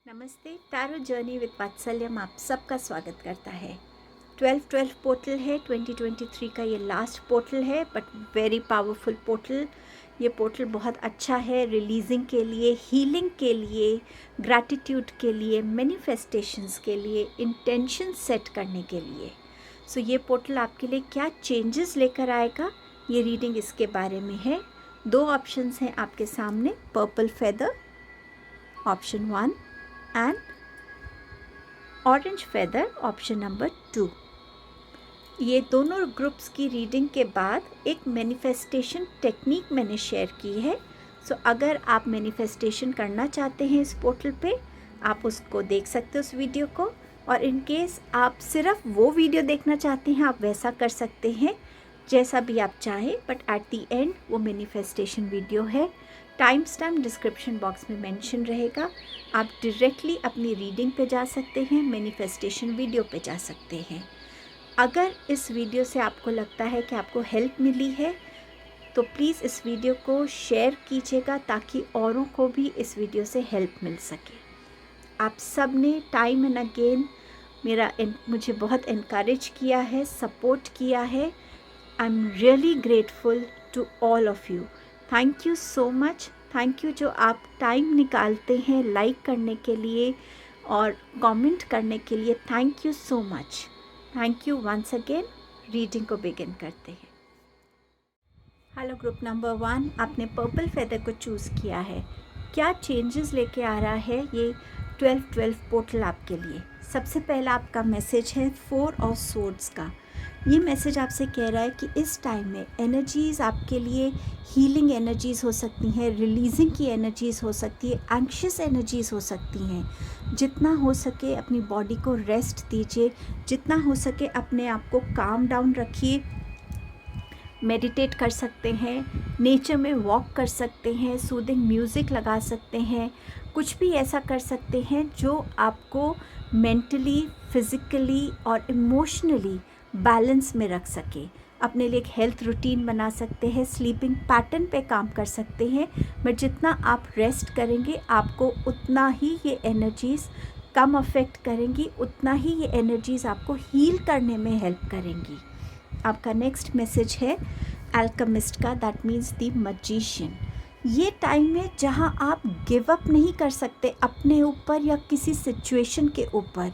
नमस्ते। Tarot journey with वात्सल्यम आप सबका स्वागत करता है। 12-12 पोर्टल है। 2023 का ये लास्ट पोर्टल है, बट वेरी पावरफुल पोर्टल। ये पोर्टल बहुत अच्छा है रिलीजिंग के लिए, हीलिंग के लिए, ग्रैटिट्यूड के लिए, मैनिफेस्टेशंस के लिए, इंटेंशन सेट करने के लिए। सो ये पोर्टल आपके लिए क्या चेंजेस लेकर आएगा, ये रीडिंग इसके बारे में है। 2 ऑप्शंस हैं आपके सामने, purple feather option 1 and orange feather option number 2। ये दोनों ग्रुप्स की रीडिंग के बाद एक मैनिफेस्टेशन टेक्निक मैंने शेयर की है। सो अगर आप मैनिफेस्टेशन करना चाहते हैं इस पोर्टल पे, आप उसको देख सकते हो उस वीडियो को, और इन केस आप सिर्फ वो वीडियो देखना चाहते हैं आप वैसा कर सकते हैं, जैसा भी आप चाहें। बट एट द एंड वो मैनिफेस्टेशन वीडियो है। टाइम स्टैम्प डिस्क्रिप्शन बॉक्स में मेंशन रहेगा। आप डायरेक्टली अपनी रीडिंग पे जा सकते हैं, मैनिफेस्टेशन वीडियो पे जा सकते हैं। अगर इस वीडियो से आपको लगता है कि आपको हेल्प मिली है, तो प्लीज़ इस वीडियो को शेयर कीजिएगा ताकि औरों को भी इस वीडियो से हेल्प मिल सके। आप सब ने टाइम एंड अगेन मुझे बहुत इनकरेज किया है, सपोर्ट किया है। I am really grateful to all of you. Thank you so much. Thank you जो आप टाइम निकालते हैं लाइक करने के लिए और कमेंट करने के लिए। Thank you so much. Thank you once again. Reading को बिगिन करते हैं। हेलो ग्रुप नंबर 1, आपने पर्पल फेदर को चूज़ किया है। क्या चेंजेस लेके आ रहा है ये 12-12 पोर्टल आपके लिए? सबसे पहला आपका मैसेज है 4 ऑफ सोर्ड्स का। ये मैसेज आपसे कह रहा है कि इस टाइम में एनर्जीज़ आपके लिए हीलिंग एनर्जीज़ हो सकती हैं, रिलीजिंग की एनर्जीज़ हो सकती है, एंग्शियस एनर्जीज़ हो सकती हैं। जितना हो सके अपनी बॉडी को रेस्ट दीजिए, जितना हो सके अपने आप को काम डाउन रखिए। मेडिटेट कर सकते हैं, नेचर में वॉक कर सकते हैं, सूदिंग म्यूज़िक लगा सकते हैं, कुछ भी ऐसा कर सकते हैं जो आपको मेंटली, फिज़िकली और इमोशनली बैलेंस में रख सके। अपने लिए एक हेल्थ रूटीन बना सकते हैं, स्लीपिंग पैटर्न पे काम कर सकते हैं। बट जितना आप रेस्ट करेंगे आपको उतना ही ये एनर्जीज़ कम अफेक्ट करेंगी, उतना ही ये एनर्जीज़ आपको हील करने में हेल्प करेंगी। आपका नेक्स्ट मैसेज है अल्केमिस्ट का, दैट मीन्स द मैजिशियन। ये टाइम है जहाँ आप गिव अप नहीं कर सकते अपने ऊपर या किसी सिचुएशन के ऊपर।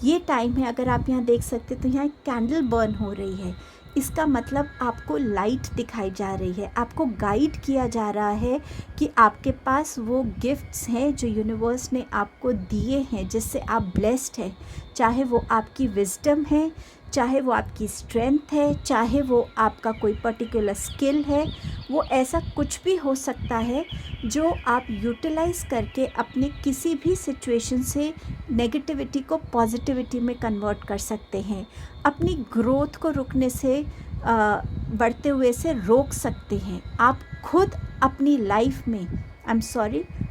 ये टाइम है, अगर आप यहाँ देख सकते तो यहाँ एक कैंडल बर्न हो रही है। इसका मतलब आपको लाइट दिखाई जा रही है, आपको गाइड किया जा रहा है कि आपके पास वो गिफ्ट्स हैं जो यूनिवर्स ने आपको दिए हैं, जिससे आप ब्लेस्ड हैं। चाहे वो आपकी विजडम है, चाहे वो आपकी स्ट्रेंथ है, चाहे वो आपका कोई पर्टिकुलर स्किल है, वो ऐसा कुछ भी हो सकता है जो आप यूटिलाइज़ करके अपने किसी भी सिचुएशन से नेगेटिविटी को पॉजिटिविटी में कन्वर्ट कर सकते हैं। अपनी ग्रोथ को रुकने से बढ़ते हुए से रोक सकते हैं। आप खुद अपनी लाइफ में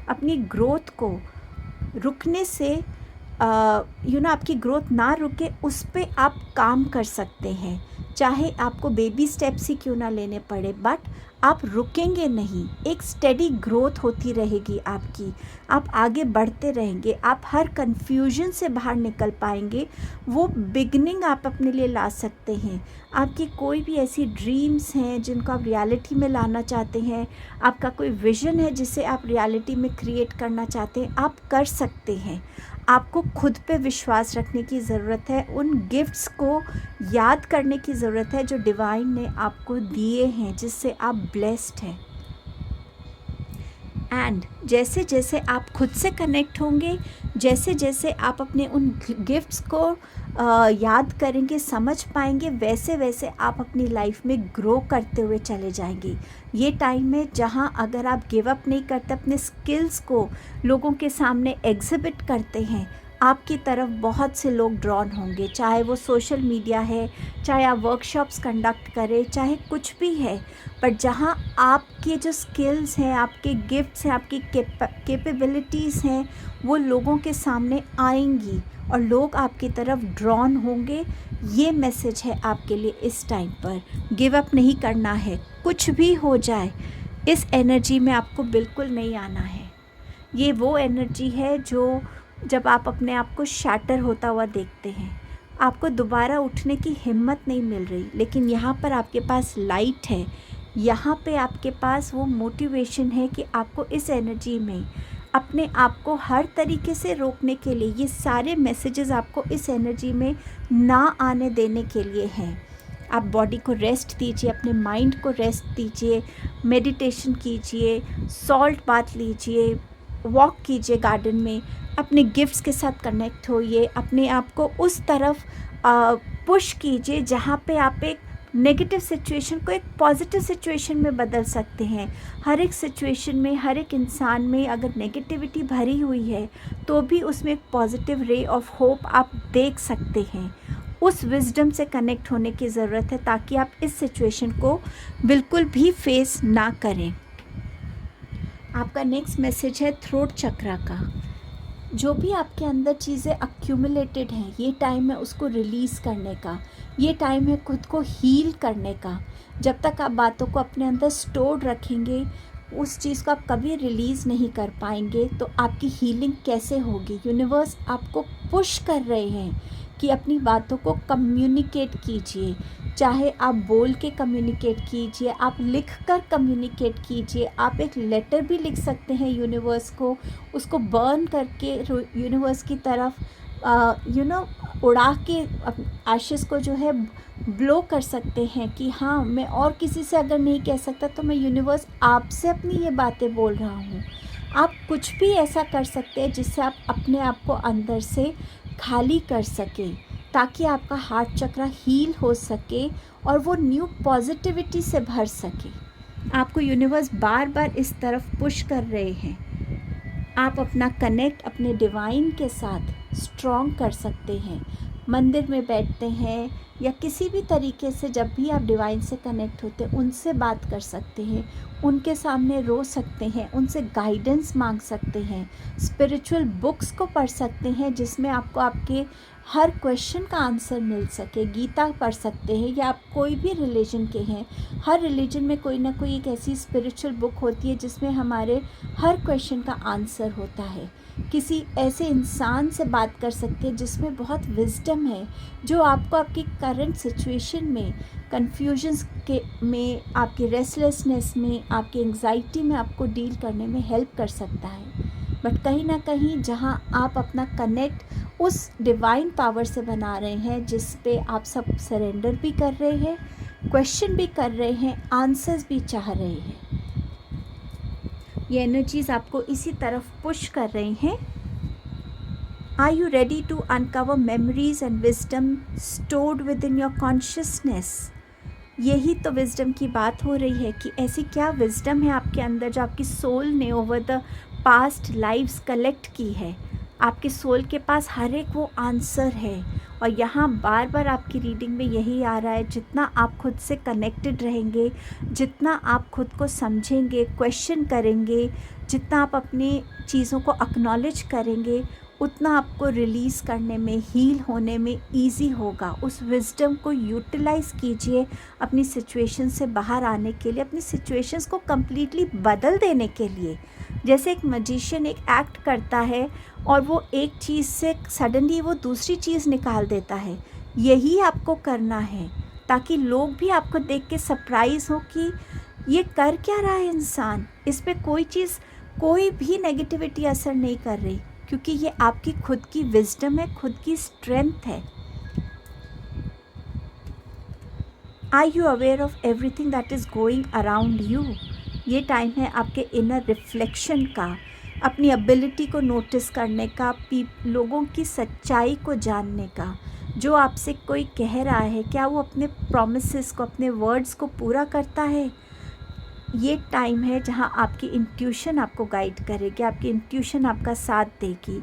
अपनी ग्रोथ को रुकने से आपकी ग्रोथ ना रुके, उस पे आप काम कर सकते हैं। चाहे आपको बेबी स्टेप्स ही क्यों ना लेने पड़े, बट आप रुकेंगे नहीं। एक स्टेडी ग्रोथ होती रहेगी आपकी, आप आगे बढ़ते रहेंगे, आप हर कन्फ्यूजन से बाहर निकल पाएंगे। वो बिगनिंग आप अपने लिए ला सकते हैं। आपकी कोई भी ऐसी ड्रीम्स हैं जिनको आप रियलिटी में लाना चाहते हैं, आपका कोई विज़न है जिसे आप रियलिटी में क्रिएट करना चाहते हैं, आप कर सकते हैं। आपको खुद पे विश्वास रखने की ज़रूरत है, उन गिफ्ट्स को याद करने की ज़रूरत है जो डिवाइन ने आपको दिए हैं, जिससे आप ब्लेस्ड हैं। एंड जैसे जैसे आप खुद से कनेक्ट होंगे, जैसे जैसे आप अपने उन गिफ्ट्स को याद करेंगे, समझ पाएंगे, वैसे वैसे आप अपनी लाइफ में ग्रो करते हुए चले जाएंगे। ये टाइम है जहाँ अगर आप गिव अप नहीं करते, अपने स्किल्स को लोगों के सामने एग्जिबिट करते हैं, आपकी तरफ बहुत से लोग ड्रॉन होंगे। चाहे वो सोशल मीडिया है, चाहे आप वर्कशॉप्स कंडक्ट करें, चाहे कुछ भी है, बट जहाँ आपके जो स्किल्स हैं, आपके गिफ्ट्स हैं, आपकी कैपेबिलिटीज़ हैं, वो लोगों के सामने आएंगी और लोग आपकी तरफ ड्रॉन होंगे। ये मैसेज है आपके लिए इस टाइम पर। गिव अप नहीं करना है, कुछ भी हो जाए इस एनर्जी में आपको बिल्कुल नहीं आना है। ये वो एनर्जी है जो जब आप अपने आप को शैटर होता हुआ देखते हैं, आपको दोबारा उठने की हिम्मत नहीं मिल रही, लेकिन यहाँ पर आपके पास लाइट है, यहाँ पे आपके पास वो मोटिवेशन है कि आपको इस एनर्जी में अपने आप को हर तरीके से रोकने के लिए, ये सारे मैसेजेस आपको इस एनर्जी में ना आने देने के लिए हैं। आप बॉडी को रेस्ट दीजिए, अपने माइंड को रेस्ट दीजिए, मेडिटेशन कीजिए, सॉल्ट बाथ लीजिए, वॉक कीजिए गार्डन में, अपने गिफ्ट्स के साथ कनेक्ट होइए, अपने आप को उस तरफ पुश कीजिए जहाँ पे आप एक नेगेटिव सिचुएशन को एक पॉजिटिव सिचुएशन में बदल सकते हैं। हर एक सिचुएशन में, हर एक इंसान में अगर नेगेटिविटी भरी हुई है तो भी उसमें एक पॉजिटिव रे ऑफ होप आप देख सकते हैं। उस विजडम से कनेक्ट होने की ज़रूरत है ताकि आप इस सिचुएशन को बिल्कुल भी फेस ना करें। आपका नेक्स्ट मैसेज है थ्रोट चक्रा का। जो भी आपके अंदर चीज़ें अक्यूमुलेटेड हैं, ये टाइम है उसको रिलीज़ करने का, ये टाइम है खुद को हील करने का। जब तक आप बातों को अपने अंदर स्टोर्ड रखेंगे, उस चीज़ को आप कभी रिलीज़ नहीं कर पाएंगे, तो आपकी हीलिंग कैसे होगी। यूनिवर्स आपको पुश कर रहे हैं कि अपनी बातों को कम्युनिकेट कीजिए, चाहे आप बोल के कम्युनिकेट कीजिए, आप लिख कर कम्युनिकेट कीजिए, आप एक लेटर भी लिख सकते हैं यूनिवर्स को, उसको बर्न करके यूनिवर्स की तरफ उड़ा के आशीष को जो है ब्लो कर सकते हैं कि हाँ, मैं और किसी से अगर नहीं कह सकता तो मैं यूनिवर्स आपसे अपनी ये बातें बोल रहा हूँ। आप कुछ भी ऐसा कर सकते हैं जिससे आप अपने आप को अंदर से खाली कर सकें, ताकि आपका हार्ट चक्र हील हो सके और वो न्यू पॉजिटिविटी से भर सके। आपको यूनिवर्स बार बार इस तरफ पुश कर रहे हैं। आप अपना कनेक्ट अपने डिवाइन के साथ स्ट्रॉन्ग कर सकते हैं। मंदिर में बैठते हैं या किसी भी तरीके से जब भी आप डिवाइन से कनेक्ट होते हैं, उनसे बात कर सकते हैं, उनके सामने रो सकते हैं, उनसे गाइडेंस मांग सकते हैं, स्पिरिचुअल बुक्स को पढ़ सकते हैं जिसमें आपको आपके हर क्वेश्चन का आंसर मिल सके। गीता पढ़ सकते हैं, या आप कोई भी रिलीजन के हैं, हर रिलीजन में कोई ना कोई एक ऐसी स्पिरिचुअल बुक होती है जिसमें हमारे हर क्वेश्चन का आंसर होता है। किसी ऐसे इंसान से बात कर सकते हैं जिसमें बहुत विजडम है, जो आपको आपकी करंट सिचुएशन में, कन्फ्यूजन्स के में, आपकी रेस्टलेसनेस में, आपकी एंग्जाइटी में आपको डील करने में हेल्प कर सकता है। बट कहीं ना कहीं जहां आप अपना कनेक्ट उस डिवाइन पावर से बना रहे हैं, जिस पे आप सब सरेंडर भी कर रहे हैं, क्वेश्चन भी कर रहे हैं, आंसर्स भी चाह रहे हैं, ये एनर्जीज आपको इसी तरफ पुश कर रहे हैं। Are you ready to uncover memories and wisdom stored within your consciousness. यही तो विजडम की बात हो रही है कि ऐसी क्या विजडम है आपके अंदर जो आपकी सोल ने over the past lives collect की है। आपके सोल के पास हर एक वो आंसर है, और यहाँ बार बार आपकी रीडिंग में यही आ रहा है, जितना आप खुद से कनेक्टेड रहेंगे, जितना आप खुद को समझेंगे, क्वेश्चन करेंगे, जितना आप अपनी चीज़ों को एक्नॉलेज करेंगे, उतना आपको रिलीज़ करने में, हील होने में ईजी होगा। उस विजडम को यूटिलाइज़ कीजिए अपनी सिचुएशन से बाहर आने के लिए, अपनी सिचुएशंस को कम्प्लीटली बदल देने के लिए। जैसे एक मैजिशियन एक एक्ट करता है और वो एक चीज़ से सडनली वो दूसरी चीज़ निकाल देता है, यही आपको करना है, ताकि लोग भी आपको देख के सरप्राइज़ हो कि ये कर क्या रहा है इंसान, इस पे कोई चीज़, कोई भी नेगेटिविटी असर नहीं कर रही, क्योंकि ये आपकी खुद की विजडम है, खुद की स्ट्रेंथ है। Are you aware of everything that is going around you. ये टाइम है आपके इनर रिफ्लेक्शन का, अपनी एबिलिटी को नोटिस करने का, लोगों की सच्चाई को जानने का। जो आपसे कोई कह रहा है, क्या वो अपने प्रॉमिसेस को, अपने वर्ड्स को पूरा करता है। ये टाइम है जहां आपकी इंट्यूशन आपको गाइड करेगी, आपकी इंट्यूशन आपका साथ देगी।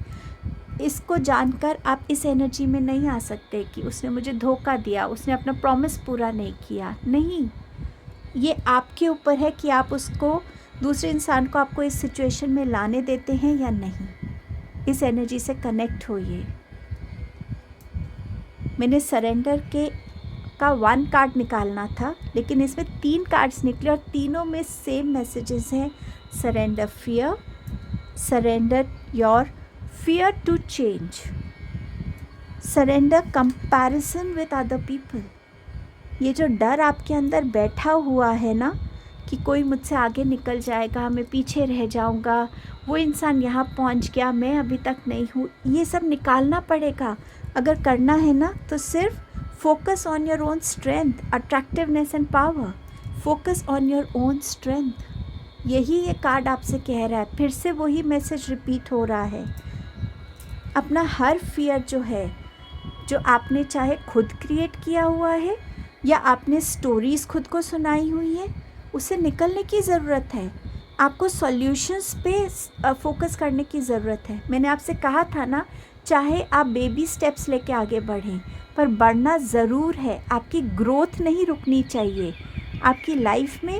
इसको जानकर आप इस एनर्जी में नहीं आ सकते कि उसने मुझे धोखा दिया, उसने अपना प्रॉमिस पूरा नहीं किया। नहीं, ये आपके ऊपर है कि आप उसको, दूसरे इंसान को आपको इस सिचुएशन में लाने देते हैं या नहीं। इस एनर्जी से कनेक्ट होइए। मैंने सरेंडर का 1 कार्ड निकालना था, लेकिन इसमें 3 कार्ड्स निकले और तीनों में सेम मैसेजेस हैं। Surrender fear, surrender your fear to change, surrender comparison with other people. ये जो डर आपके अंदर बैठा हुआ है ना कि कोई मुझसे आगे निकल जाएगा, मैं पीछे रह जाऊंगा, वो इंसान यहाँ पहुँच गया, मैं अभी तक नहीं हूँ, ये सब निकालना पड़ेगा। अगर करना है ना तो सिर्फ focus on your own strength, attractiveness and power. Focus on your own strength, यही ये कार्ड आपसे कह रहा है। फिर से वही मैसेज रिपीट हो रहा है। अपना हर फियर जो है, जो आपने चाहे खुद क्रिएट किया हुआ है या आपने स्टोरीज़ खुद को सुनाई हुई है, उससे निकलने की ज़रूरत है। आपको सॉल्यूशंस पे फोकस करने की ज़रूरत है। मैंने आपसे कहा था ना, चाहे आप बेबी स्टेप्स लेके आगे बढ़ें, पर बढ़ना ज़रूर है। आपकी ग्रोथ नहीं रुकनी चाहिए। आपकी लाइफ में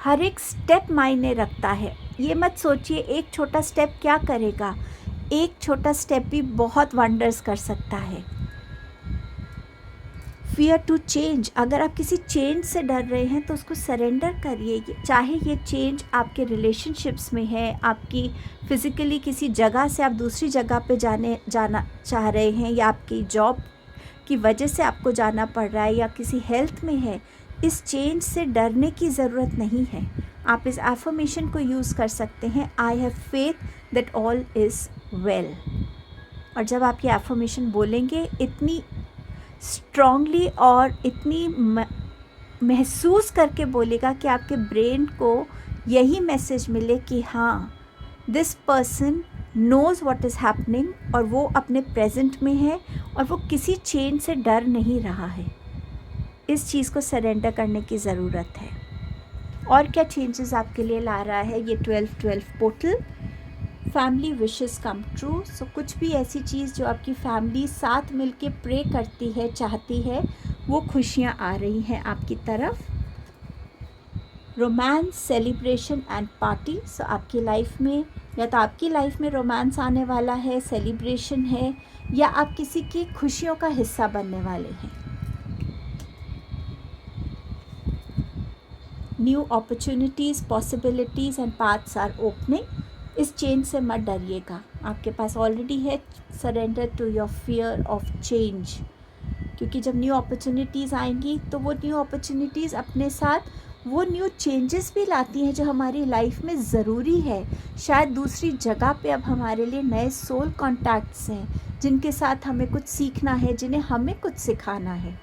हर एक स्टेप मायने रखता है। ये मत सोचिए एक छोटा स्टेप क्या करेगा, एक छोटा स्टेप भी बहुत वंडर्स कर सकता है। फियर टू चेंज, अगर आप किसी चेंज से डर रहे हैं तो उसको सरेंडर करिए। चाहे ये चेंज आपके रिलेशनशिप्स में है, आपकी फिज़िकली किसी जगह से आप दूसरी जगह पे जाना चाह रहे हैं, या आपकी जॉब की वजह से आपको जाना पड़ रहा है, या किसी हेल्थ में है, इस चेंज से डरने की ज़रूरत नहीं है। आप इस एफर्मेशन को यूज़ कर सकते हैं, I have faith that all is well. और जब आप ये एफर्मेशन बोलेंगे इतनी स्ट्रॉन्गली और इतनी महसूस करके बोलेगा कि आपके ब्रेन को यही मैसेज मिले कि हाँ, this person nose what is happening, और वो अपने प्रेजेंट में है और वो किसी चेंज से डर नहीं रहा है। इस चीज़ को सरेंडर करने की ज़रूरत है। और क्या चेंजेस आपके लिए ला रहा है ये 12-12 portal? Family wishes come true. So कुछ भी ऐसी चीज़ जो आपकी फैमिली साथ मिलके प्रे करती है, चाहती है, वो खुशियाँ आ रही हैं आपकी तरफ। Romance, celebration and party. So आपकी लाइफ में, या तो आपकी लाइफ में रोमांस आने वाला है, सेलिब्रेशन है, या आप किसी की खुशियों का हिस्सा बनने वाले हैं। New opportunities, possibilities and paths are opening. इस चेंज से मत डरिएगा, आपके पास ऑलरेडी है surrender to your fear of change. क्योंकि जब न्यू अपॉर्चुनिटीज़ आएंगी तो वो न्यू अपॉर्चुनिटीज़ अपने साथ वो न्यू चेंजेस भी लाती हैं जो हमारी लाइफ में ज़रूरी है। शायद दूसरी जगह पे अब हमारे लिए नए सोल कॉन्टैक्ट्स हैं जिनके साथ हमें कुछ सीखना है, जिन्हें हमें कुछ सिखाना है।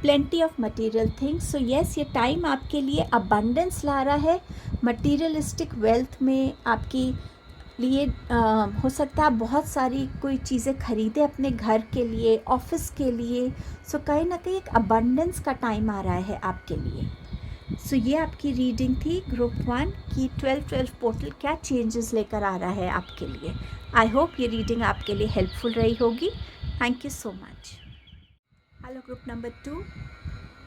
Plenty of material things. So yes, ये टाइम आपके लिए अबंडेंस ला रहा है। मटीरियलिस्टिक वेल्थ में आपकी लिए हो सकता है आप बहुत सारी कोई चीज़ें खरीदें अपने घर के लिए, ऑफिस के लिए। सो कहीं ना कहीं एक अबंडेंस का टाइम आ रहा है आपके लिए। सो ये आपकी रीडिंग थी ग्रुप 1 की 12-12 पोर्टल क्या चेंजेस लेकर आ रहा है आपके लिए। आई होप ये रीडिंग आपके लिए हेल्पफुल रही होगी। Thank you so much. Hello group number 2,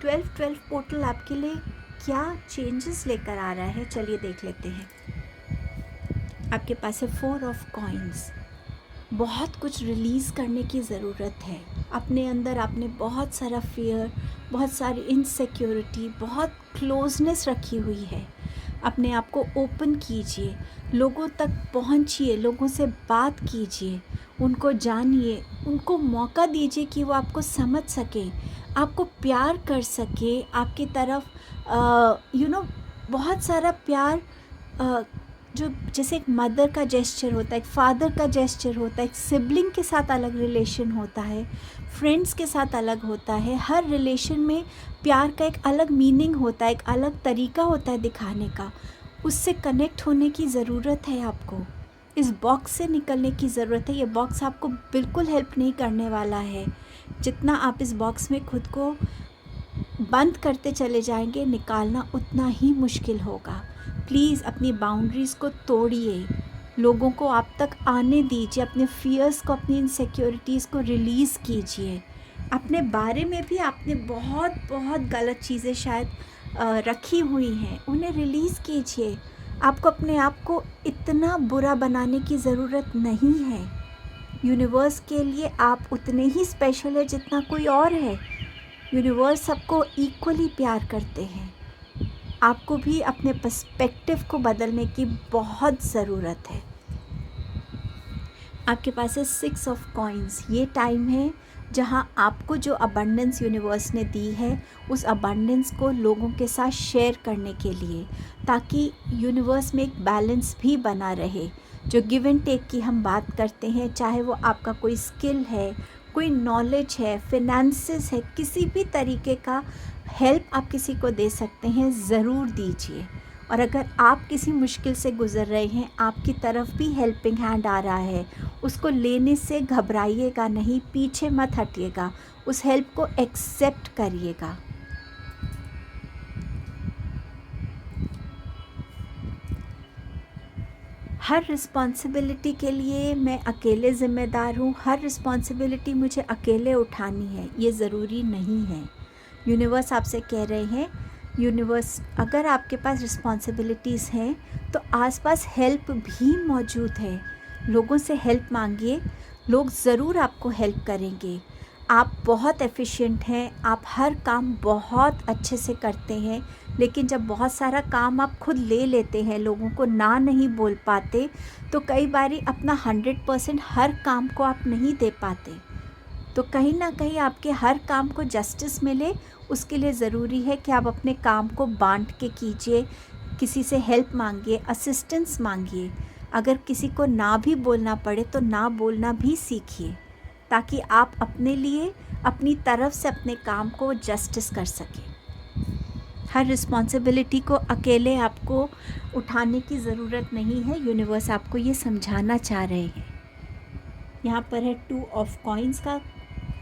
12-12 portal आपके लिए क्या चेंजेस लेकर आ रहा है, चलिए देख लेते हैं। आपके पास है 4 ऑफ कॉइन्स। बहुत कुछ रिलीज़ करने की ज़रूरत है। अपने अंदर आपने बहुत सारा फियर, बहुत सारी इनसिक्योरिटी, बहुत क्लोजनेस रखी हुई है। अपने आप को ओपन कीजिए, लोगों तक पहुंचिए, लोगों से बात कीजिए, उनको जानिए, उनको मौका दीजिए कि वो आपको समझ सके, आपको प्यार कर सके, आपकी तरफ बहुत सारा प्यार, जो जैसे एक मदर का जेस्चर होता है, एक फादर का जेस्चर होता है, एक सिबलिंग के साथ अलग रिलेशन होता है, फ्रेंड्स के साथ अलग होता है। हर रिलेशन में प्यार का एक अलग मीनिंग होता है, एक अलग तरीका होता है दिखाने का। उससे कनेक्ट होने की ज़रूरत है आपको। इस बॉक्स से निकलने की ज़रूरत है। ये बॉक्स आपको बिल्कुल हेल्प नहीं करने वाला है। जितना आप इस बॉक्स में खुद को बंद करते चले जाएंगे, निकालना उतना ही मुश्किल होगा। प्लीज़ अपनी बाउंड्रीज़ को तोड़िए, लोगों को आप तक आने दीजिए, अपने फियर्स को, अपनी इनसिक्योरिटीज़ को रिलीज़ कीजिए। अपने बारे में भी आपने बहुत बहुत गलत चीज़ें शायद रखी हुई हैं, उन्हें रिलीज़ कीजिए। आपको अपने आप को इतना बुरा बनाने की ज़रूरत नहीं है। यूनिवर्स के लिए आप उतने ही स्पेशल है जितना कोई और है। यूनिवर्स सबको इक्वली प्यार करते हैं। आपको भी अपने पर्सपेक्टिव को बदलने की बहुत ज़रूरत है। आपके पास है 6 ऑफ कॉइन्स। ये टाइम है जहाँ आपको जो अबंडेंस यूनिवर्स ने दी है उस अबंडेंस को लोगों के साथ शेयर करने के लिए, ताकि यूनिवर्स में एक बैलेंस भी बना रहे। जो गिव एंड टेक की हम बात करते हैं, चाहे वो आपका कोई स्किल है, कोई नॉलेज है, फिनेंसेस है, किसी भी तरीके का हेल्प आप किसी को दे सकते हैं, ज़रूर दीजिए। और अगर आप किसी मुश्किल से गुज़र रहे हैं, आपकी तरफ भी हेल्पिंग हैंड आ रहा है, उसको लेने से घबराइएगा नहीं, पीछे मत हटिएगा, उस हेल्प को एक्सेप्ट करिएगा। हर रिस्पॉन्सिबिलिटी के लिए मैं अकेले ज़िम्मेदार हूँ, हर रिस्पॉन्सिबिलिटी मुझे अकेले उठानी है, ये ज़रूरी नहीं है। यूनिवर्स आपसे कह रहे हैं, यूनिवर्स अगर आपके पास रिस्पॉन्सिबिलिटीज़ हैं तो आसपास हेल्प भी मौजूद है। लोगों से हेल्प मांगिए, लोग ज़रूर आपको हेल्प करेंगे। आप बहुत एफिशिएंट हैं, आप हर काम बहुत अच्छे से करते हैं, लेकिन जब बहुत सारा काम आप खुद ले लेते हैं, लोगों को ना नहीं बोल पाते, तो कई बारी अपना 100% हर काम को आप नहीं दे पाते। तो कहीं ना कहीं आपके हर काम को जस्टिस मिले, उसके लिए ज़रूरी है कि आप अपने काम को बांट के कीजिए, किसी से हेल्प मांगिए, असिस्टेंस मांगिए। अगर किसी को ना भी बोलना पड़े तो ना बोलना भी सीखिए, ताकि आप अपने लिए अपनी तरफ से अपने काम को जस्टिस कर सकें। हर रिस्पॉन्सिबिलिटी को अकेले आपको उठाने की ज़रूरत नहीं है, यूनिवर्स आपको ये समझाना चाह रहे हैं। यहाँ पर है 2 ऑफ कॉइन्स का,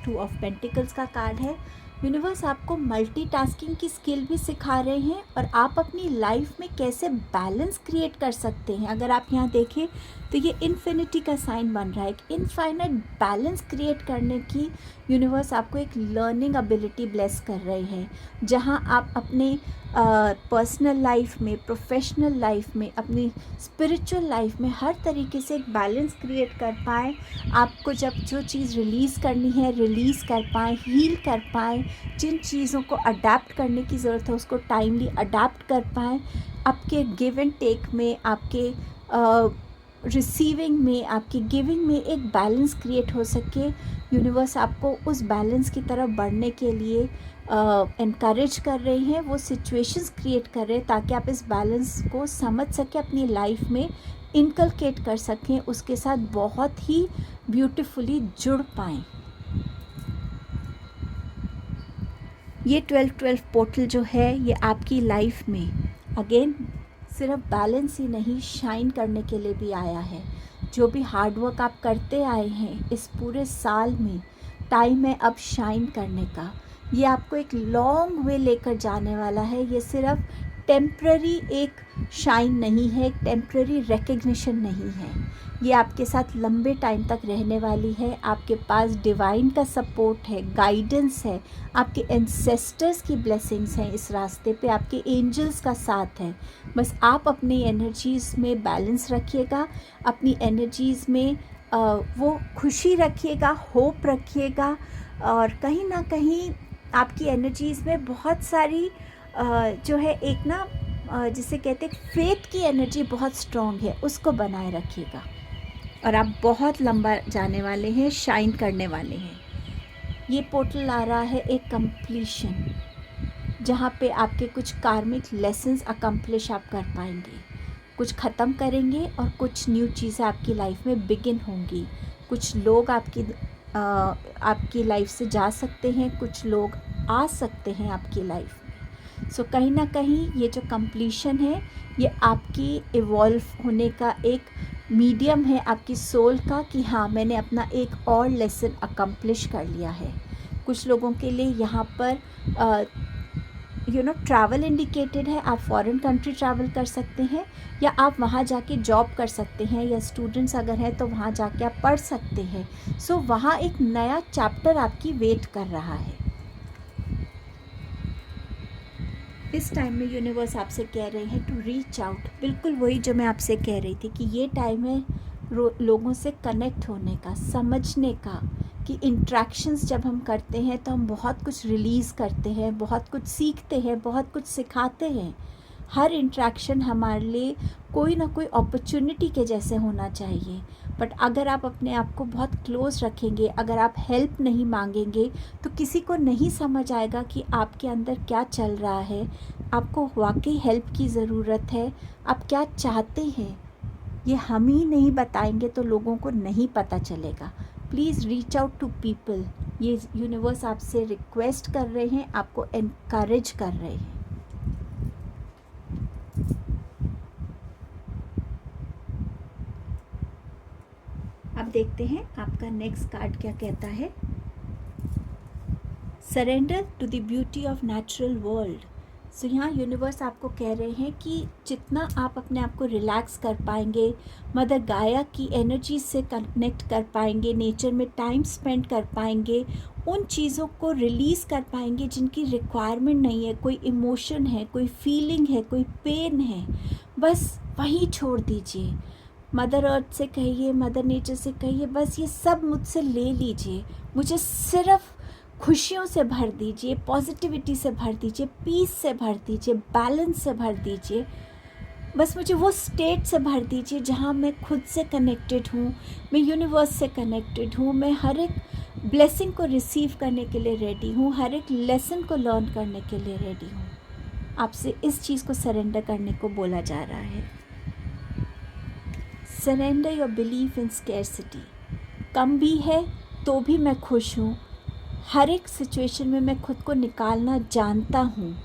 2 ऑफ पेंटिकल्स का कार्ड है। यूनिवर्स आपको मल्टीटास्किंग की स्किल भी सिखा रहे हैं और आप अपनी लाइफ में कैसे बैलेंस क्रिएट कर सकते हैं। अगर आप यहाँ देखें तो ये इन्फिनिटी का साइन बन रहा है। एक इनफाइनाइट बैलेंस क्रिएट करने की यूनिवर्स आपको एक लर्निंग एबिलिटी ब्लेस कर रही है, जहाँ आप अपने पर्सनल लाइफ में, प्रोफेशनल लाइफ में, अपनी स्पिरिचुअल लाइफ में हर तरीके से एक बैलेंस क्रिएट कर पाएँ। आपको जब जो चीज़ रिलीज़ करनी है रिलीज़ कर पाएँ, हील कर पाएँ, जिन चीज़ों को अडेप्ट करने की ज़रूरत है उसको टाइमली अडेप्ट कर पाएँ। आपके गिव एंड टेक में, आपके रिसीविंग में, आपकी गिविंग में एक बैलेंस क्रिएट हो सके। यूनिवर्स आपको उस बैलेंस की तरफ बढ़ने के लिए एनकरेज कर रहे हैं, वो सिचुएशंस क्रिएट कर रहे हैं ताकि आप इस बैलेंस को समझ सकें, अपनी लाइफ में इनकलकेट कर सकें, उसके साथ बहुत ही ब्यूटीफुली जुड़ पाएँ। ये 12-12 पोर्टल जो है ये आपकी लाइफ में अगेन सिर्फ बैलेंस ही नहीं, शाइन करने के लिए भी आया है। जो भी हार्डवर्क आप करते आए हैं इस पूरे साल में, टाइम है अब शाइन करने का। ये आपको एक लॉन्ग वे लेकर जाने वाला है। ये सिर्फ टेम्प्ररी एक शाइन नहीं है, एक टेम्प्ररी रिकग्निशन नहीं है। ये आपके साथ लंबे टाइम तक रहने वाली है। आपके पास डिवाइन का सपोर्ट है, गाइडेंस है, आपके एंसेस्टर्स की ब्लेसिंग्स हैं इस रास्ते पे, आपके एंजल्स का साथ है। बस आप अपनी एनर्जीज़ में बैलेंस रखिएगा, अपनी एनर्जीज़ में वो खुशी रखिएगा, होप रखिएगा, और कहीं ना कहीं आपकी एनर्जीज़ में बहुत सारी जो है एक ना जिसे कहते हैं फेथ की एनर्जी बहुत स्ट्रॉन्ग है, उसको बनाए रखिएगा। और आप बहुत लंबा जाने वाले हैं, शाइन करने वाले हैं। ये पोर्टल आ रहा है एक कंप्लीशन, जहाँ पे आपके कुछ कार्मिक लेसन्स अकम्प्लिश आप कर पाएंगे, कुछ ख़त्म करेंगे और कुछ न्यू चीज़ें आपकी लाइफ में बिगिन होंगी। कुछ लोग आपकी लाइफ से जा सकते हैं, कुछ लोग आ सकते हैं आपकी लाइफ में। सो कहीं ना कहीं ये जो कंप्लीशन है ये आपकी इवॉल्व होने का एक मीडियम है, आपकी सोल का, कि हाँ मैंने अपना एक और लेसन अकम्प्लिश कर लिया है। कुछ लोगों के लिए यहाँ पर ट्रैवल इंडिकेटेड है। आप फॉरेन कंट्री ट्रैवल कर सकते हैं, या आप वहाँ जाके जॉब कर सकते हैं, या स्टूडेंट्स अगर हैं तो वहाँ जाके आप पढ़ सकते हैं। सो वहाँ एक नया चैप्टर आपकी वेट कर रहा है। इस टाइम में यूनिवर्स आपसे कह रहे हैं टू रीच आउट। बिल्कुल वही जो मैं आपसे कह रही थी कि ये टाइम है लोगों से कनेक्ट होने का, समझने का, कि इंट्रैक्शंस जब हम करते हैं तो हम बहुत कुछ रिलीज़ करते हैं, बहुत कुछ सीखते हैं, बहुत कुछ सिखाते हैं। हर इंटरेक्शन हमारे लिए कोई ना कोई अपॉर्चुनिटी के जैसे होना चाहिए। बट अगर आप अपने आप को बहुत क्लोज रखेंगे, अगर आप हेल्प नहीं मांगेंगे, तो किसी को नहीं समझ आएगा कि आपके अंदर क्या चल रहा है, आपको वाकई हेल्प की ज़रूरत है, आप क्या चाहते हैं। ये हम ही नहीं बताएंगे तो लोगों को नहीं पता चलेगा। Please reach out to people. ये यूनिवर्स आपसे रिक्वेस्ट कर रहे हैं, आपको एनकरेज कर रहे हैं। अब देखते हैं आपका नेक्स्ट कार्ड क्या कहता है। Surrender to the beauty of natural world. So यहाँ यूनिवर्स आपको कह रहे हैं कि जितना आप अपने आप को रिलैक्स कर पाएंगे, मदर गाया की एनर्जी से कनेक्ट कर पाएंगे, नेचर में टाइम स्पेंड कर पाएंगे, उन चीज़ों को रिलीज़ कर पाएंगे जिनकी रिक्वायरमेंट नहीं है, कोई इमोशन है, कोई फीलिंग है, कोई पेन है, बस वहीं छोड़ दीजिए। मदर अर्थ से कहिए, मदर नेचर से कहिए, बस ये सब मुझसे ले लीजिए, मुझे सिर्फ खुशियों से भर दीजिए, पॉजिटिविटी से भर दीजिए, पीस से भर दीजिए, बैलेंस से भर दीजिए। बस मुझे वो स्टेट से भर दीजिए जहाँ मैं खुद से कनेक्टेड हूँ, मैं यूनिवर्स से कनेक्टेड हूँ, मैं हर एक ब्लेसिंग को रिसीव करने के लिए रेडी हूँ, हर एक लेसन को लर्न करने के लिए रेडी हूँ। आपसे इस चीज़ को सरेंडर करने को बोला जा रहा है। Surrender your belief in scarcity. कम भी है तो भी मैं खुश हूँ, हर एक सिचुएशन में मैं खुद को निकालना जानता हूँ।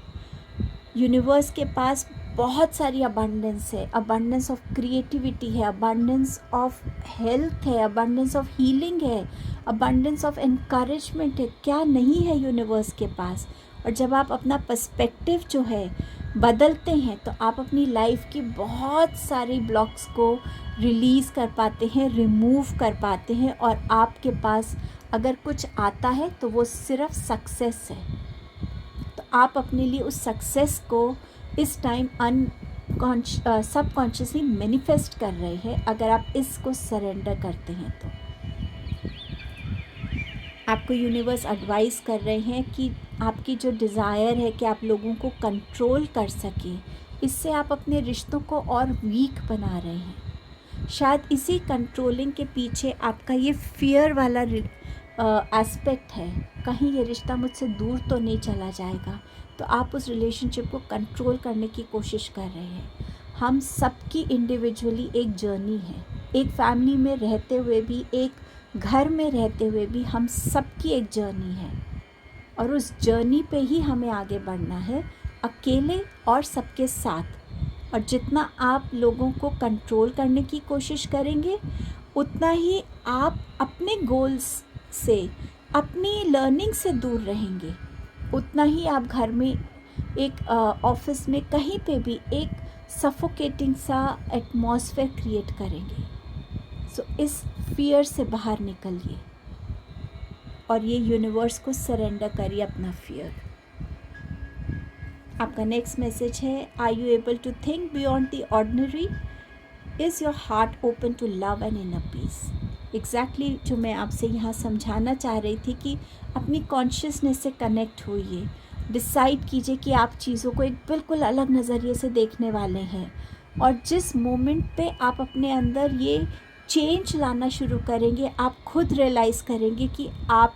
यूनिवर्स के पास बहुत सारी अबंडेंस है, अबंडेंस ऑफ क्रिएटिविटी है, अबंडेंस ऑफ हेल्थ है, अबंडेंस ऑफ हीलिंग है, अबंडेंस ऑफ एनकरेजमेंट है। क्या नहीं है यूनिवर्स के पास। और जब आप अपना पर्सपेक्टिव जो है बदलते हैं तो आप अपनी लाइफ की बहुत सारी ब्लॉक्स को रिलीज़ कर पाते हैं, रिमूव कर पाते हैं, और आपके पास अगर कुछ आता है तो वो सिर्फ सक्सेस है। तो आप अपने लिए उस सक्सेस को इस टाइम सबकॉन्शियसली मैनिफेस्ट कर रहे हैं, अगर आप इसको सरेंडर करते हैं तो। आपको यूनिवर्स एडवाइस कर रहे हैं कि आपकी जो डिज़ायर है कि आप लोगों को कंट्रोल कर सकें, इससे आप अपने रिश्तों को और वीक बना रहे हैं। शायद इसी कंट्रोलिंग के पीछे आपका ये फियर वाला एस्पेक्ट है, कहीं ये रिश्ता मुझसे दूर तो नहीं चला जाएगा, तो आप उस रिलेशनशिप को कंट्रोल करने की कोशिश कर रहे हैं। हम सबकी इंडिविजुअली एक जर्नी है, एक फैमिली में रहते हुए भी, एक घर में रहते हुए भी हम सबकी एक जर्नी है, और उस जर्नी पे ही हमें आगे बढ़ना है, अकेले और सबके साथ। और जितना आप लोगों को कंट्रोल करने की कोशिश करेंगे, उतना ही आप अपने गोल्स से, अपनी लर्निंग से दूर रहेंगे, उतना ही आप घर में, एक ऑफिस में, कहीं पे भी एक सफोकेटिंग सा एटमॉस्फेयर क्रिएट करेंगे। सो इस फियर से बाहर निकलिए और ये यूनिवर्स को सरेंडर करिए अपना फियर। आपका नेक्स्ट मैसेज है, are you able to think beyond the ordinary? Is your heart open to love and inner peace? Exactly जो मैं आपसे यहाँ समझाना चाह रही थी कि अपनी कॉन्शियसनेस से कनेक्ट होइए, डिसाइड कीजिए कि आप चीज़ों को एक बिल्कुल अलग नज़रिए से देखने वाले हैं, और जिस मोमेंट पे आप अपने अंदर ये चेंज लाना शुरू करेंगे, आप खुद रियलाइज़ करेंगे कि आप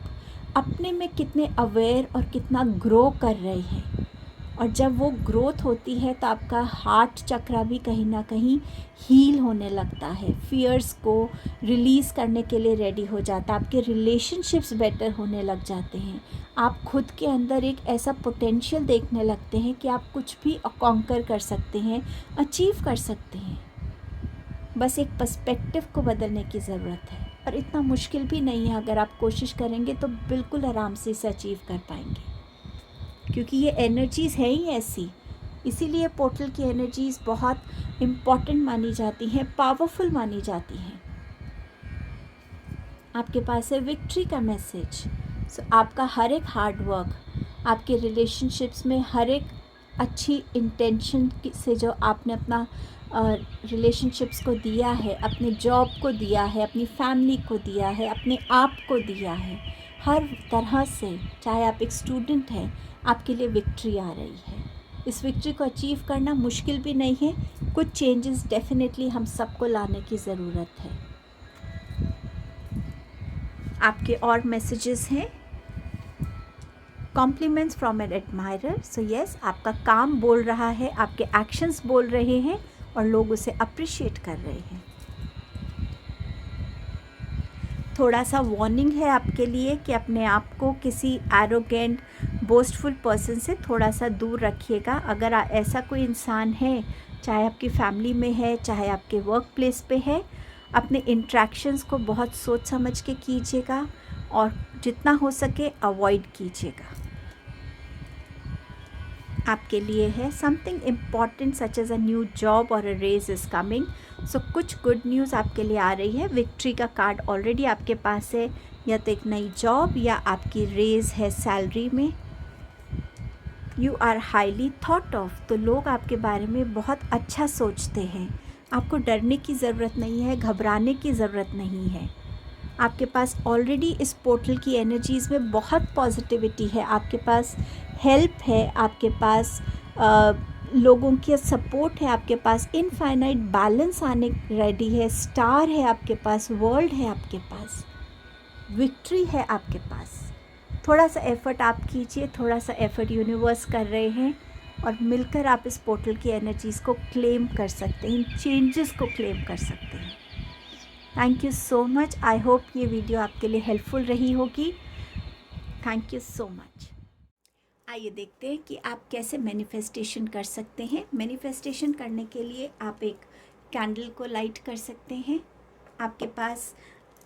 अपने में कितने अवेयर और कितना ग्रो कर रहे हैं। और जब वो ग्रोथ होती है तो आपका हार्ट चक्रा भी कहीं ना कहीं हील होने लगता है, फियर्स को रिलीज़ करने के लिए रेडी हो जाता है, आपके रिलेशनशिप्स बेटर होने लग जाते हैं, आप खुद के अंदर एक ऐसा पोटेंशियल देखने लगते हैं कि आप कुछ भी कॉन्कर कर सकते हैं, अचीव कर सकते हैं। बस एक पर्सपेक्टिव को बदलने की ज़रूरत है, और इतना मुश्किल भी नहीं है। अगर आप कोशिश करेंगे तो बिल्कुल आराम से इसे अचीव कर पाएंगे, क्योंकि ये एनर्जीज़ हैं ही ऐसी। इसीलिए पोर्टल की एनर्जीज़ बहुत इम्पॉर्टेंट मानी जाती हैं, पावरफुल मानी जाती हैं। आपके पास है विक्ट्री का मैसेज। सो आपका हर एक हार्ड वर्क, आपके रिलेशनशिप्स में हर एक अच्छी इंटेंशन से जो आपने अपना रिलेशनशिप्स को दिया है, अपने जॉब को दिया है, अपनी फैमिली को दिया है, अपने आप को दिया है, हर तरह से, चाहे आप एक स्टूडेंट हैं, आपके लिए विक्ट्री आ रही है। इस विक्ट्री को अचीव करना मुश्किल भी नहीं है, कुछ चेंजेस डेफिनेटली हम सबको लाने की ज़रूरत है। आपके और मैसेजेस हैं, compliments from an admirer. So yes, आपका काम बोल रहा है, आपके एक्शंस बोल रहे हैं और लोग उसे अप्रिशिएट कर रहे हैं। थोड़ा सा वार्निंग है आपके लिए कि अपने आप को किसी एरोगेंट बोस्टफुल पर्सन से थोड़ा सा दूर रखिएगा। अगर ऐसा कोई इंसान है, चाहे आपकी फैमिली में है, चाहे आपके वर्क प्लेस पे है, अपने इंट्रैक्शंस को बहुत सोच समझ के कीजिएगा और जितना हो सके अवॉइड कीजिएगा। आपके लिए है something important such as a new job और a raise is coming. So कुछ गुड न्यूज़ आपके लिए आ रही है। विक्ट्री का कार्ड ऑलरेडी आपके पास है, या तो एक नई जॉब या आपकी रेज है सैलरी में। You are highly thought of, तो लोग आपके बारे में बहुत अच्छा सोचते हैं। आपको डरने की ज़रूरत नहीं है, घबराने की ज़रूरत नहीं है। आपके पास ऑलरेडी इस पोर्टल की एनर्जीज़ में बहुत पॉजिटिविटी है, आपके पास हेल्प है, आपके पास लोगों की सपोर्ट है, आपके पास इनफाइनाइट बैलेंस आने रेडी है, स्टार है आपके पास, वर्ल्ड है आपके पास, विक्ट्री है आपके पास। थोड़ा सा एफ़र्ट आप कीजिए, थोड़ा सा एफ़र्ट यूनिवर्स कर रहे हैं और मिलकर आप इस पोर्टल की एनर्जीज़ को क्लेम कर सकते हैं, इन चेंजेस को क्लेम कर सकते हैं। Thank you so much. I hope ये वीडियो आपके लिए हेल्पफुल रही होगी। Thank you so much. आइए देखते हैं कि आप कैसे मैनिफेस्टेशन कर सकते हैं। मैनिफेस्टेशन करने के लिए आप एक कैंडल को लाइट कर सकते हैं। आपके पास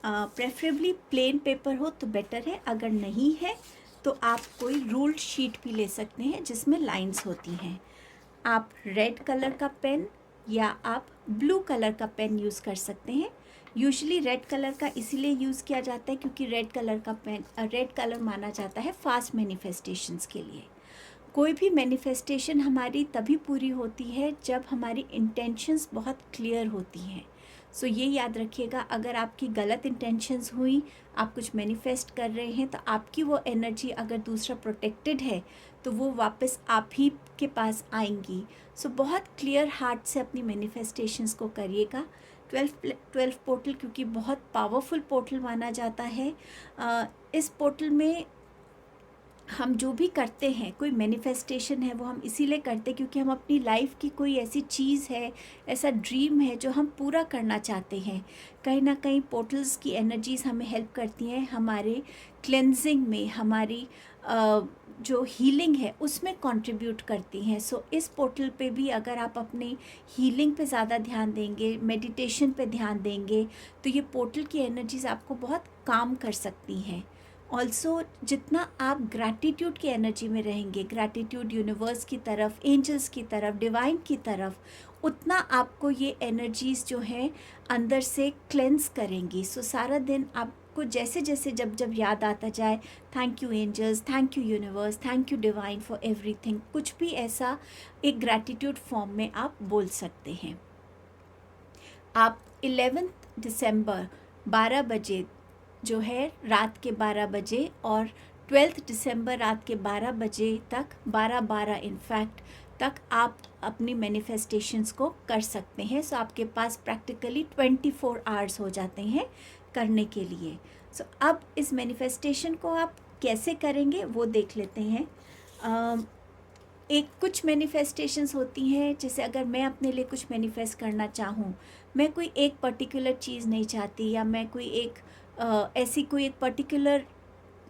प्रेफरेबली प्लेन पेपर हो तो बेटर है, अगर नहीं है तो आप कोई रूल्ड शीट भी ले सकते हैं जिसमें लाइंस होती हैं। आप रेड कलर का पेन या आप ब्लू कलर का पेन यूज़ कर सकते हैं। यूजुअली रेड कलर का इसीलिए यूज़ किया जाता है क्योंकि रेड कलर माना जाता है फास्ट मैनिफेस्टेशंस के लिए। कोई भी मैनिफेस्टेशन हमारी तभी पूरी होती है जब हमारी इंटेंशंस बहुत क्लियर होती हैं। सो ये याद रखिएगा, अगर आपकी गलत इंटेंशंस हुई, आप कुछ मैनिफेस्ट कर रहे हैं, तो आपकी वो एनर्जी अगर दूसरा प्रोटेक्टेड है तो वो वापस आप ही के पास आएंगी। सो बहुत क्लियर हार्ट से अपनी मैनिफेस्टेशंस को करिएगा। 12 पोर्टल क्योंकि बहुत पावरफुल पोर्टल माना जाता है। इस पोर्टल में हम जो भी करते हैं, कोई मैनिफेस्टेशन है, वो हम इसीलिए करते हैं क्योंकि हम अपनी लाइफ की कोई ऐसी चीज़ है, ऐसा ड्रीम है जो हम पूरा करना चाहते हैं। कहीं ना कहीं पोर्टल्स की एनर्जीज़ हमें हेल्प करती हैं हमारे क्लेंजिंग में, हमारी जो हीलिंग है उसमें कंट्रीब्यूट करती हैं। सो इस पोर्टल पे भी अगर आप अपने हीलिंग पे ज़्यादा ध्यान देंगे, मेडिटेशन पे ध्यान देंगे, तो ये पोर्टल की एनर्जीज़ आपको बहुत काम कर सकती हैं। ऑल्सो जितना आप ग्रैटिट्यूड की एनर्जी में रहेंगे, ग्रैटिट्यूड यूनिवर्स की तरफ, एंजल्स की तरफ, डिवाइन की तरफ, उतना आपको ये एनर्जीज़ जो हैं अंदर से क्लेंस करेंगी। सो सारा दिन आपको जैसे जैसे जब जब याद आता जाए, thank you angels, thank you universe, thank you divine for everything, कुछ भी ऐसा एक ग्रैटिट्यूड फॉर्म में आप बोल सकते हैं। आप 11 दिसंबर 12 बजे जो है, रात के 12 बजे, और 12 दिसंबर रात के 12 बजे तक, 12 इनफैक्ट तक आप अपनी मैनिफेस्टेशंस को कर सकते हैं। सो आपके पास प्रैक्टिकली 24 आवर्स हो जाते हैं करने के लिए। सो अब इस मैनिफेस्टेशन को आप कैसे करेंगे वो देख लेते हैं। एक कुछ मैनिफेस्टेशंस होती हैं, जैसे अगर मैं अपने लिए कुछ मैनिफेस्ट करना चाहूँ, मैं कोई एक पर्टिकुलर चीज़ नहीं चाहती, या मैं कोई एक ऐसी कोई एक पर्टिकुलर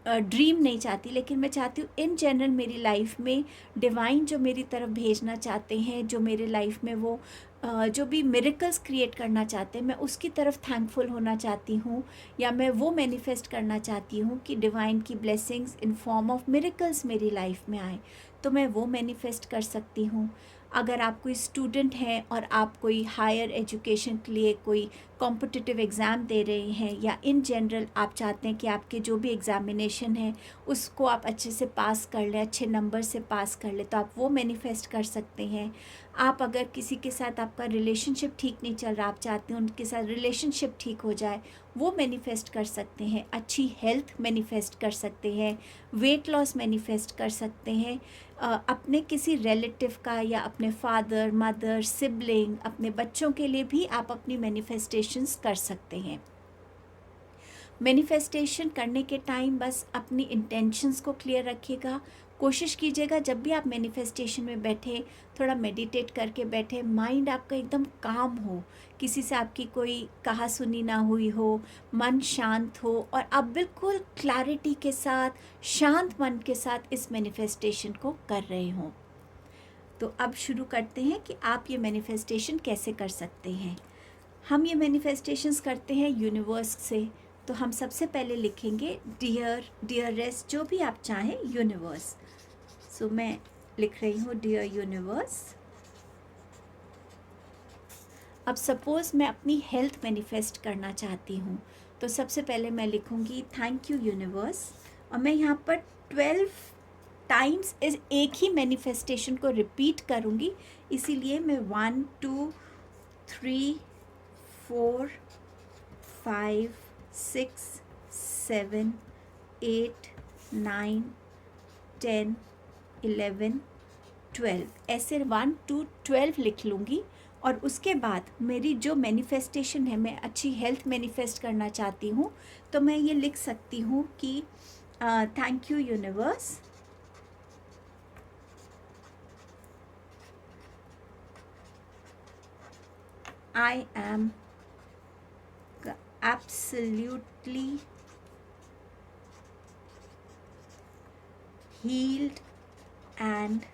ड्रीम नहीं चाहती, लेकिन मैं चाहती हूँ इन जनरल मेरी लाइफ में डिवाइन जो मेरी तरफ भेजना चाहते हैं, जो मेरे लाइफ में वो जो भी मिरेकल्स क्रिएट करना चाहते हैं, मैं उसकी तरफ थैंकफुल होना चाहती हूँ, या मैं वो मैनिफेस्ट करना चाहती हूँ कि डिवाइन की blessings in form of miracles मेरी लाइफ में आए, तो मैं वो मैनिफेस्ट कर सकती हूँ। अगर आप कोई स्टूडेंट हैं और आप कोई हायर एजुकेशन के लिए कोई कॉम्पिटिटिव एग्ज़ाम दे रहे हैं या इन जनरल आप चाहते हैं कि आपके जो भी एग्ज़ामिनेशन है उसको आप अच्छे से पास कर लें, अच्छे नंबर से पास कर लें, तो आप वो मैनिफेस्ट कर सकते हैं। आप अगर किसी के साथ आपका रिलेशनशिप ठीक नहीं चल रहा, आप चाहते हैं उनके साथ रिलेशनशिप ठीक हो जाए, वो मैनिफेस्ट कर सकते हैं। अच्छी हेल्थ मैनिफेस्ट कर सकते हैं, वेट लॉस मैनिफेस्ट कर सकते हैं, अपने किसी रिलेटिव का या अपने फादर मदर सिबलिंग अपने बच्चों के लिए भी आप अपनी मैनिफेस्टेशंस कर सकते हैं। मैनिफेस्टेशन करने के टाइम बस अपनी इंटेंशंस को क्लियर रखिएगा। कोशिश कीजिएगा जब भी आप मैनिफेस्टेशन में बैठे थोड़ा मेडिटेट करके बैठे, माइंड आपका एकदम काम हो, किसी से आपकी कोई कहा सुनी ना हुई हो, मन शांत हो और आप बिल्कुल क्लैरिटी के साथ शांत मन के साथ इस मैनिफेस्टेशन को कर रहे हों। तो अब शुरू करते हैं कि आप ये मैनिफेस्टेशन कैसे कर सकते हैं। हम ये मैनिफेस्टेशंस करते हैं यूनिवर्स से। तो हम सबसे पहले लिखेंगे डियर, डियरेस्ट, जो भी आप चाहें, यूनिवर्स। सो मैं लिख रही हूँ डियर यूनिवर्स। अब सपोज़ मैं अपनी हेल्थ मैनिफेस्ट करना चाहती हूँ, तो सबसे पहले मैं लिखूँगी थैंक यू यूनिवर्स, और मैं यहाँ पर 12 टाइम्स इस एक ही मैनिफेस्टेशन को रिपीट करूँगी, इसीलिए मैं 1 2 3 4 5 6 7 8 9 10 11 12 ऐसे 1 2 12 लिख लूँगी। और उसके बाद मेरी जो मैनिफेस्टेशन है, मैं अच्छी हेल्थ मैनिफेस्ट करना चाहती हूँ, तो मैं ये लिख सकती हूँ कि thank you universe, I M absolutely healed and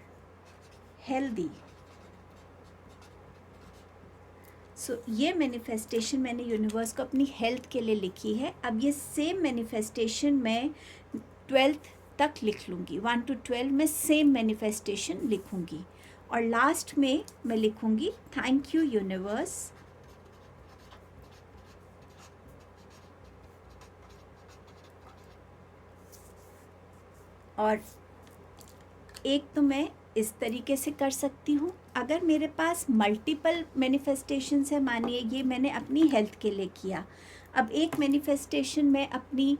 healthy। सो ये मैनिफेस्टेशन मैंने यूनिवर्स को अपनी हेल्थ के लिए लिखी है। अब ये सेम मैनिफेस्टेशन मैं 12th तक लिख लूँगी, 1 to 12 में सेम मैनिफेस्टेशन लिखूँगी, और लास्ट में मैं लिखूँगी थैंक यू यूनिवर्स, और एक तो मैं इस तरीके से कर सकती हूँ। अगर मेरे पास मल्टीपल मैनिफेस्टेशंस है, मानिए ये मैंने अपनी हेल्थ के लिए किया, अब एक मैनिफेस्टेशन मैं अपनी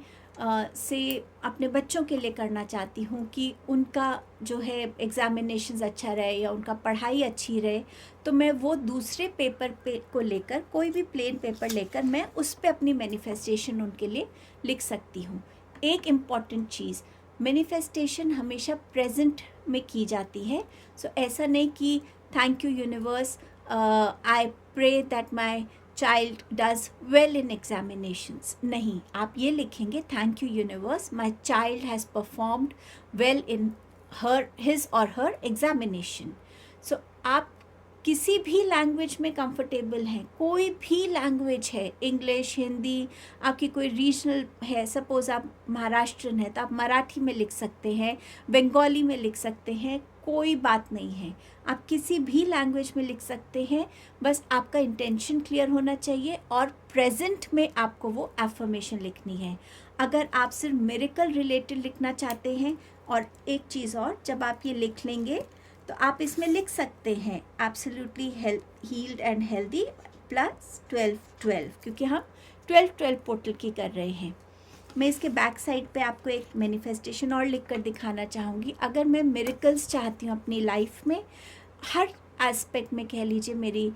से अपने बच्चों के लिए करना चाहती हूँ कि उनका जो है एग्ज़ामिनेशंस अच्छा रहे या उनका पढ़ाई अच्छी रहे, तो मैं वो दूसरे पेपर को लेकर, कोई भी प्लेन पेपर लेकर, मैं उस पर अपनी मैनिफेस्टेशन उनके लिए लिख सकती हूँ। एक इम्पॉर्टेंट चीज़, मैनिफेस्टेशन हमेशा प्रेजेंट में की जाती है। सो ऐसा नहीं कि thank you universe, I pray that my child does well in examinations, नहीं, आप ये लिखेंगे thank you universe, my child has performed well in his और हर एग्जामिनेशन। सो आप किसी भी लैंग्वेज में कंफर्टेबल हैं, कोई भी लैंग्वेज है, इंग्लिश, हिंदी, आपकी कोई रीजनल है, सपोज़ आप महाराष्ट्रन है तो आप मराठी में लिख सकते हैं, बंगाली में लिख सकते हैं, कोई बात नहीं है, आप किसी भी लैंग्वेज में लिख सकते हैं। बस आपका इंटेंशन क्लियर होना चाहिए और प्रेजेंट में आपको वो एफर्मेशन लिखनी है। अगर आप सिर्फ मिरेकल रिलेटेड लिखना चाहते हैं, और एक चीज़ और, जब आप ये लिख लेंगे तो आप इसमें लिख सकते हैं absolutely healed and healthy plus 12 क्योंकि हम 12 पोर्टल की कर रहे हैं। मैं इसके बैक साइड पे आपको एक मैनिफेस्टेशन और लिख कर दिखाना चाहूँगी। अगर मैं मिरेकल्स चाहती हूँ अपनी लाइफ में, हर एस्पेक्ट में, कह लीजिए मेरी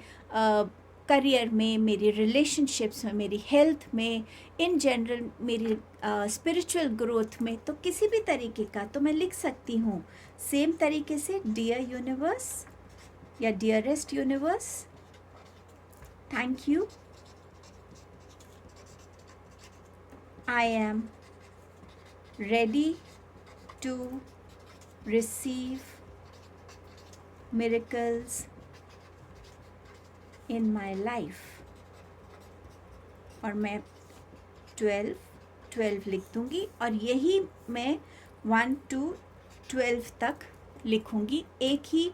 करियर में, मेरी रिलेशनशिप्स में, मेरी हेल्थ में, इन जनरल मेरी स्पिरिचुअल ग्रोथ में, तो किसी भी तरीके का, तो मैं लिख सकती हूँ सेम तरीके से डियर यूनिवर्स या dearest universe, thank you, I am ready to receive miracles in my life। और मैं 12 लिख दूँगी, और यही मैं 1 to 12 तक लिखूँगी, एक ही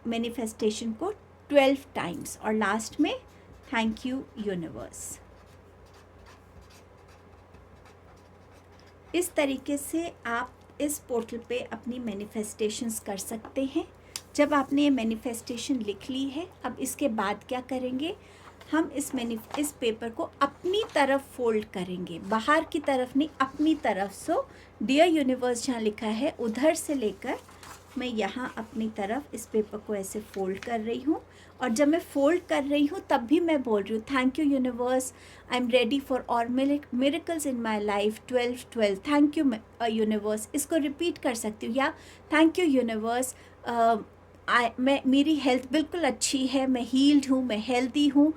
मैनिफेस्टेशन को 12 टाइम्स, और लास्ट में थैंक यू यूनिवर्स। इस तरीके से आप इस पोर्टल पे अपनी मैनिफेस्टेशंस कर सकते हैं। जब आपने ये मैनिफेस्टेशन लिख ली है, अब इसके बाद क्या करेंगे, हम इस पेपर को अपनी तरफ फोल्ड करेंगे, बाहर की तरफ नहीं, अपनी तरफ। सो डियर यूनिवर्स जहाँ लिखा है उधर से लेकर मैं यहाँ अपनी तरफ इस पेपर को ऐसे फोल्ड कर रही हूँ। और जब मैं फोल्ड कर रही हूँ तब भी मैं बोल रही हूँ thank you universe, I am ready for all miracles in my life 12/12। Thank you universe, इसको रिपीट कर सकती हूँ, या थैंक यू यूनिवर्स, मेरी हेल्थ बिल्कुल अच्छी है, मैं हील्ड हूँ, मैं हेल्दी हूँ।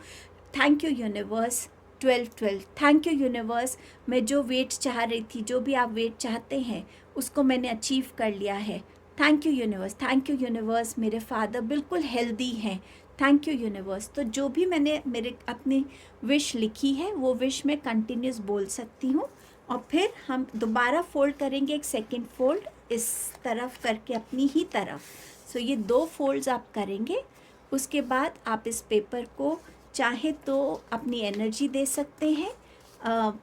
Thank you universe 12/12। Thank you universe, मैं जो वेट चाह रही थी, जो भी आप वेट चाहते हैं उसको मैंने अचीव कर लिया है। Thank you universe, thank you universe, मेरे फादर बिल्कुल हेल्दी हैं। Thank you universe. तो जो भी मैंने मेरे अपनी विश लिखी है वो विश मैं कंटिन्यूस बोल सकती हूँ। और फिर हम दोबारा फोल्ड करेंगे, एक सेकेंड फोल्ड इस तरफ करके अपनी ही तरफ। सो ये 2 फोल्ड्स आप करेंगे। उसके बाद आप इस पेपर को चाहे तो अपनी एनर्जी दे सकते हैं,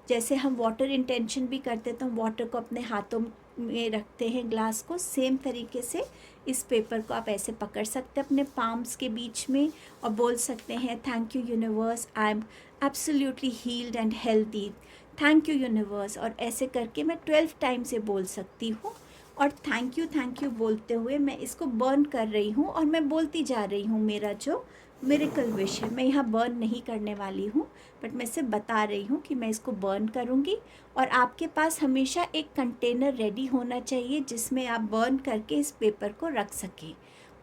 जैसे हम वाटर इंटेंशन भी करते तो हम वाटर को अपने हाथों में रखते हैं, ग्लास को, सेम तरीके से इस पेपर को आप ऐसे पकड़ सकते हैं अपने पाम्स के बीच में और बोल सकते हैं thank you universe, I am absolutely healed and healthy. Thank you universe. और ऐसे करके मैं 12 टाइम से बोल सकती हूँ। और थैंक यू बोलते हुए मैं इसको बर्न कर रही हूँ और मैं बोलती जा रही हूँ मेरा जो मिरेकल विश है। मैं यहाँ बर्न नहीं करने वाली हूँ, बट मैं इसे बता रही हूँ कि मैं इसको बर्न करूँगी। और आपके पास हमेशा एक कंटेनर रेडी होना चाहिए जिसमें आप बर्न करके इस पेपर को रख सकें।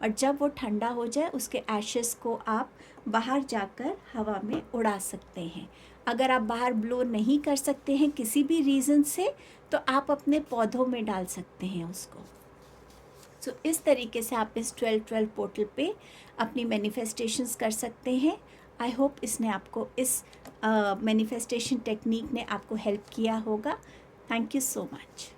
और जब वो ठंडा हो जाए उसके एशेस को आप बाहर जाकर हवा में उड़ा सकते हैं। अगर आप बाहर ब्लो नहीं कर सकते हैं किसी भी रीज़न से, तो आप अपने पौधों में डाल सकते हैं उसको। सो इस तरीके से आप इस 12/12 पोर्टल पे अपनी मैनिफेस्टेशंस कर सकते हैं। आई होप इसने आपको, इस मैनिफेस्टेशन टेक्निक ने आपको हेल्प किया होगा। Thank you so much.